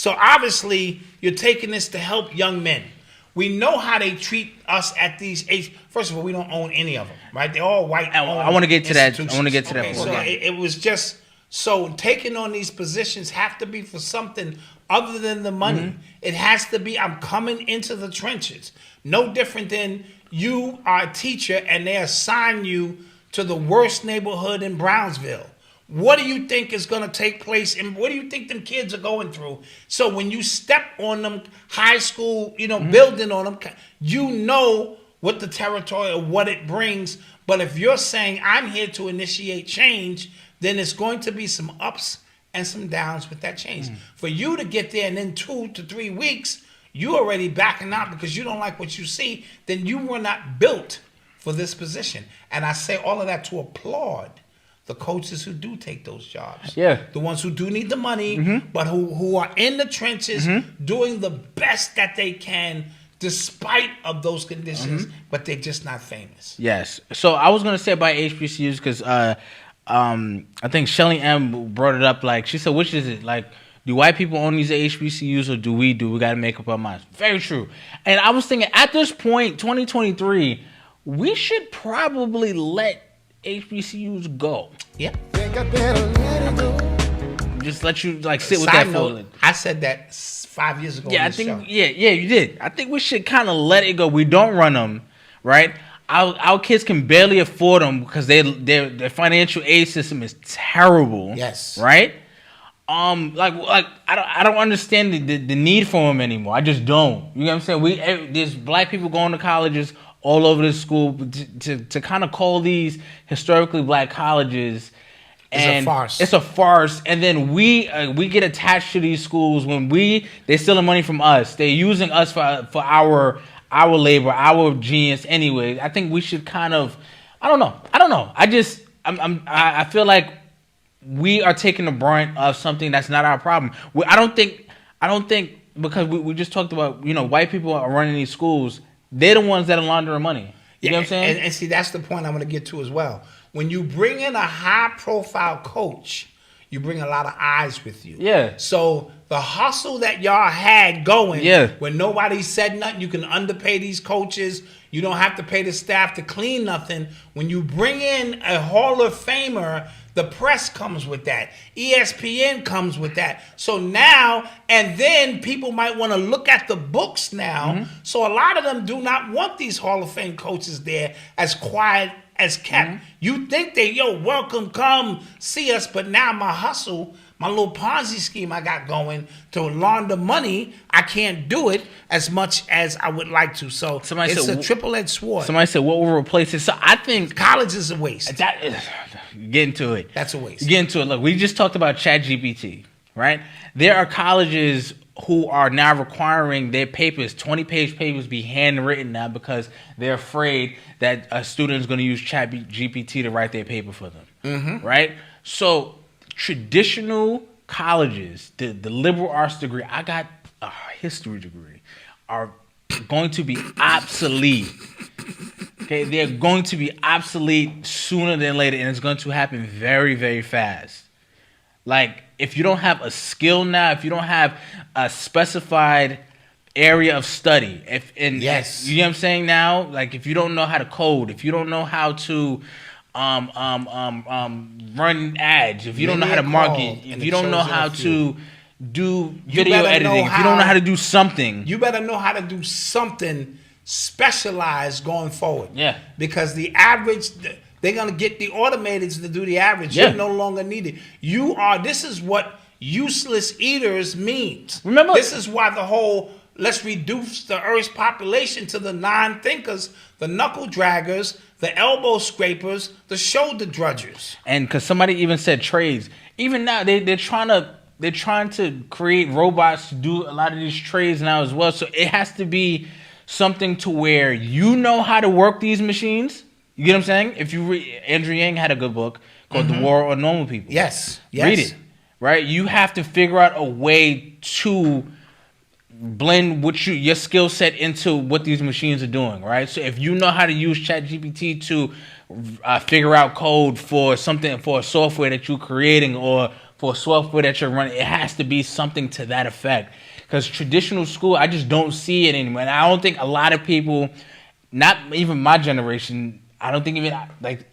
So obviously, you're taking this to help young men. We know how they treat us at these age. First of all, we don't own any of them, right? They're all white. I want to get to that. I want to get to that. So it was just so taking on these positions have to be for something other than the money. Mm-hmm. It has to be. I'm coming into the trenches. No different than you are a teacher and they assign you to the worst neighborhood in Brownsville. What do you think is going to take place, and what do you think them kids are going through? So when you step on them high school, building on them, you know what the territory or what it brings. But if you're saying I'm here to initiate change, then it's going to be some ups and some downs with that change. For you to get there and in 2 to 3 weeks, you already backing out because you don't like what you see, then you were not built for this position. And I say all of that to applaud the coaches who do take those jobs. Yeah. The ones who do need the money, but who are in the trenches doing the best that they can despite of those conditions, but they're just not famous. Yes. So I was going to say about HBCUs because I think Shelly M brought it up. Like, she said, which is it? Like, do white people own these HBCUs or do we got to make up our minds? Very true. And I was thinking at this point, 2023, we should probably let HBCUs go. Yeah. Just let you sit with that feeling. I said that 5 years ago. Yeah, I think. Yeah, you did. I think we should kind of let it go. We don't run them, right? Our kids can barely afford them because their financial aid system is terrible. Yes. Right. I don't understand the need for them anymore. I just don't. You know what I'm saying? There's black people going to colleges all over the school to kind of call these historically black colleges. It's a farce. It's a farce, and then we get attached to these schools when they stealing money from us. They're using us for our labor, our genius. Anyway, I think we should kind of. I don't know. I feel like we are taking the brunt of something that's not our problem. I don't think because we just talked about white people are running these schools. They're the ones that are laundering money. You know what I'm saying? And see, that's the point I'm going to get to as well. When you bring in a high-profile coach, you bring a lot of eyes with you. Yeah. So the hustle that y'all had going, yeah, when nobody said nothing, you can underpay these coaches. You don't have to pay the staff to clean nothing. When you bring in a Hall of Famer, the press comes with that. ESPN comes with that. So now, and then people might want to look at the books now. So a lot of them do not want these Hall of Fame coaches there as quiet as kept. You think welcome, come see us, but now my hustle, my little Ponzi scheme I got going to launder money, I can't do it as much as I would like to. So it's a triple-edged sword. Somebody said, what will replace it? So I think college is a waste. Get into it. That's a waste. Get into it. Look, we just talked about ChatGPT, right? There are colleges who are now requiring their papers, 20-page papers, be handwritten now because they're afraid that a student is going to use ChatGPT to write their paper for them, right? So traditional colleges, the liberal arts degree, I got a history degree, are going to be obsolete. Okay, they're going to be obsolete sooner than later, and it's going to happen very, very fast. Like, if you don't have a skill now, if you don't have a specified area of study, you know what I'm saying now? Like, if you don't know how to code, if you don't know how to run ads, if you don't know how to market, if you don't know how to do video editing, if you don't know how to do something. You better know how to do something specialized going forward. Yeah. Because the average... They're going to get the automateds to do the average. Yeah. You're no longer needed. This is what useless eaters means. Remember, this is why the whole, let's reduce the Earth's population to the non-thinkers, the knuckle draggers, the elbow scrapers, the shoulder drudgers. And because somebody even said trades. Even now, they're trying to create robots to do a lot of these trades now as well. So it has to be something to where you know how to work these machines. You get what I'm saying? If you read, Andrew Yang had a good book called The War on Normal People. Yes. Read it, right? You have to figure out a way to blend your skill set into what these machines are doing, right? So if you know how to use ChatGPT to figure out code for something, for a software that you're creating, or for a 12 foot that you're running. It has to be something to that effect. Because traditional school, I just don't see it anymore. And I don't think a lot of people, not even my generation, I don't think even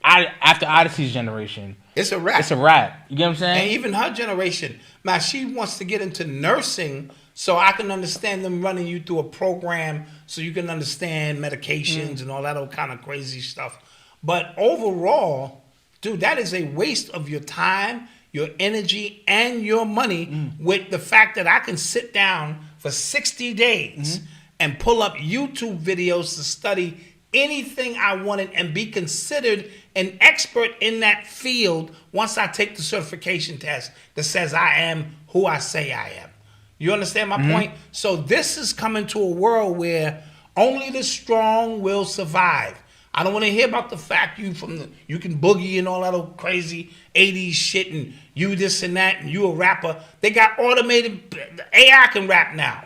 after Odyssey's generation, it's a wrap. It's a wrap. You get what I'm saying? And even her generation, now she wants to get into nursing, so I can understand them running you through a program so you can understand medications and all that old kind of crazy stuff. But overall, dude, that is a waste of your time, your energy, and your money with the fact that I can sit down for 60 days and pull up YouTube videos to study anything I wanted and be considered an expert in that field once I take the certification test that says I am who I say I am. You understand my point? So this is coming to a world where only the strong will survive. I don't want to hear about the fact you can boogie and all that old crazy 80s shit and you this and that and you a rapper. They got automated. AI can rap now.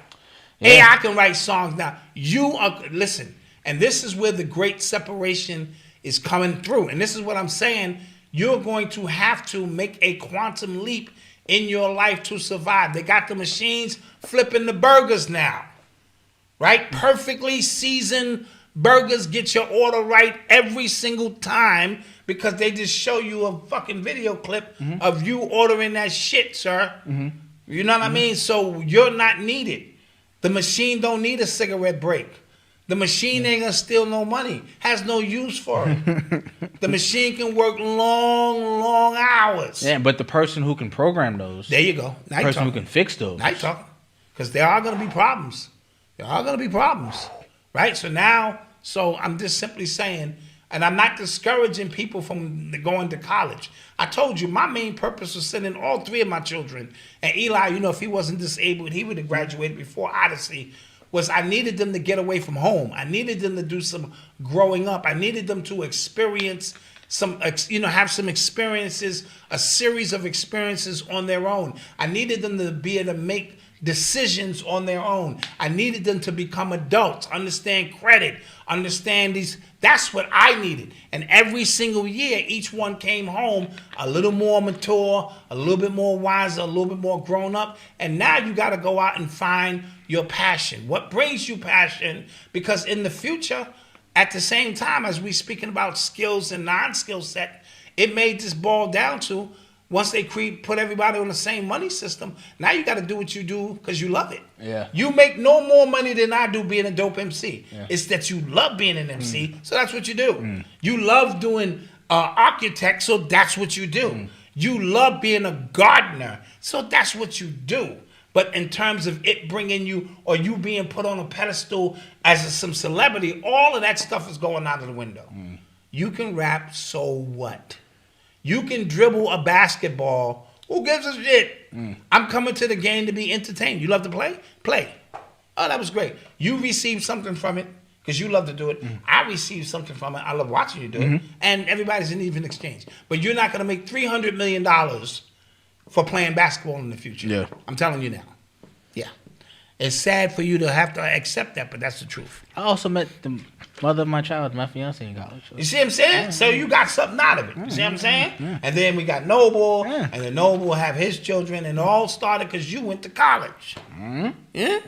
Yeah. AI can write songs now. Listen, and this is where the great separation is coming through. And this is what I'm saying. You're going to have to make a quantum leap in your life to survive. They got the machines flipping the burgers now, right? Perfectly seasoned burgers get your order right every single time because they just show you a fucking video clip of you ordering that shit, sir. You know what I mean? So you're not needed. The machine don't need a cigarette break. The machine ain't gonna steal no money. Has no use for it. The machine can work long hours. Yeah, but the person who can program those. There you go. The person who can fix those. Now you're talking. Because there are gonna be problems. There are gonna be problems. Right? So I'm just simply saying, and I'm not discouraging people from going to college. I told you my main purpose was sending all three of my children. And Eli, if he wasn't disabled, he would have graduated before Odyssey. Was I needed them to get away from home. I needed them to do some growing up. I needed them to experience have some experiences, a series of experiences on their own. I needed them to be able to make decisions on their own. I needed them to become adults, understand credit, understand these. That's what I needed. And every single year, each one came home a little more mature, a little bit more wiser, a little bit more grown up. And now you got to go out and find your passion. What brings you passion? Because in the future, at the same time as we speaking about skills and non-skill set, it may just boil down to once they put everybody on the same money system, now you got to do what you do because you love it. Yeah. You make no more money than I do being a dope MC. Yeah. It's that you love being an MC, so that's what you do. You love doing architect, so that's what you do. You love being a gardener, so that's what you do. But in terms of it bringing you or you being put on a pedestal as some celebrity, all of that stuff is going out of the window. You can rap, so what? You can dribble a basketball. Who gives a shit? I'm coming to the game to be entertained. You love to play? Play. Oh, that was great. You received something from it because you love to do it. I received something from it. I love watching you do it. And everybody's in even exchange. But you're not going to make $300 million for playing basketball in the future. Yeah. I'm telling you now. Yeah. It's sad for you to have to accept that, but that's the truth. I also met the mother of my child, my fiance in college. You see what I'm saying? Yeah. So you got something out of it. You see what I'm saying? Yeah. And then we got Noble, and then Noble will have his children, and it all started because you went to college. Yeah?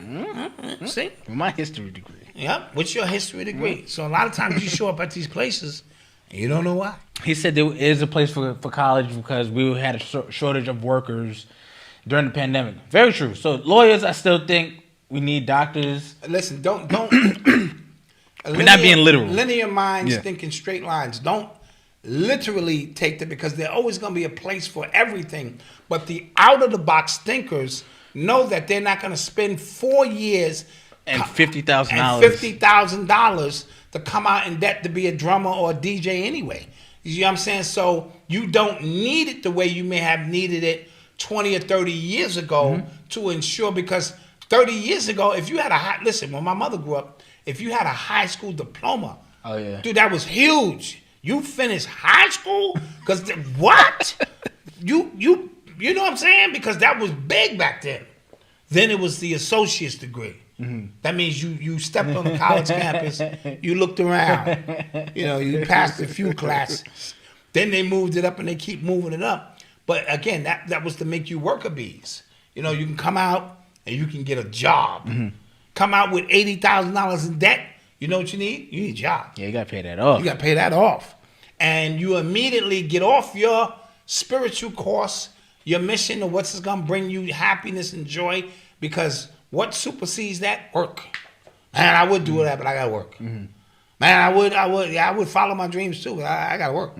See? My history degree. Yep. What's your history degree? So a lot of times you show up at these places, and you don't know why. He said there is a place for college because we had a shortage of workers during the pandemic. Very true. So lawyers, I still think we need doctors. Listen, don't. We're not being literal. Linear minds thinking straight lines. Don't literally take that because there's always going to be a place for everything. But the out of the box thinkers know that they're not going to spend 4 years and $50,000 $50,000 to come out in debt to be a drummer or a DJ anyway. You know what I'm saying? So you don't need it the way you may have needed it 20 or 30 years ago to ensure, because 30 years ago, if you had listen, when my mother grew up, if you had a high school diploma, dude, that was huge. You finished high school? Because what? You know what I'm saying? Because that was big back then. Then it was the associate's degree. That means you stepped on the college campus, you looked around, you passed a few classes. Then they moved it up and they keep moving it up. But again, that was to make you worker bees. You know, you can come out and you can get a job. Come out with $80,000 in debt. You know what you need? You need a job. Yeah, you got to pay that off. You got to pay that off. And you immediately get off your spiritual course, your mission of what's going to bring you happiness and joy, because what supersedes that? Work. Man, I would do that, but I got to work. Man, I would follow my dreams too, but I got to work.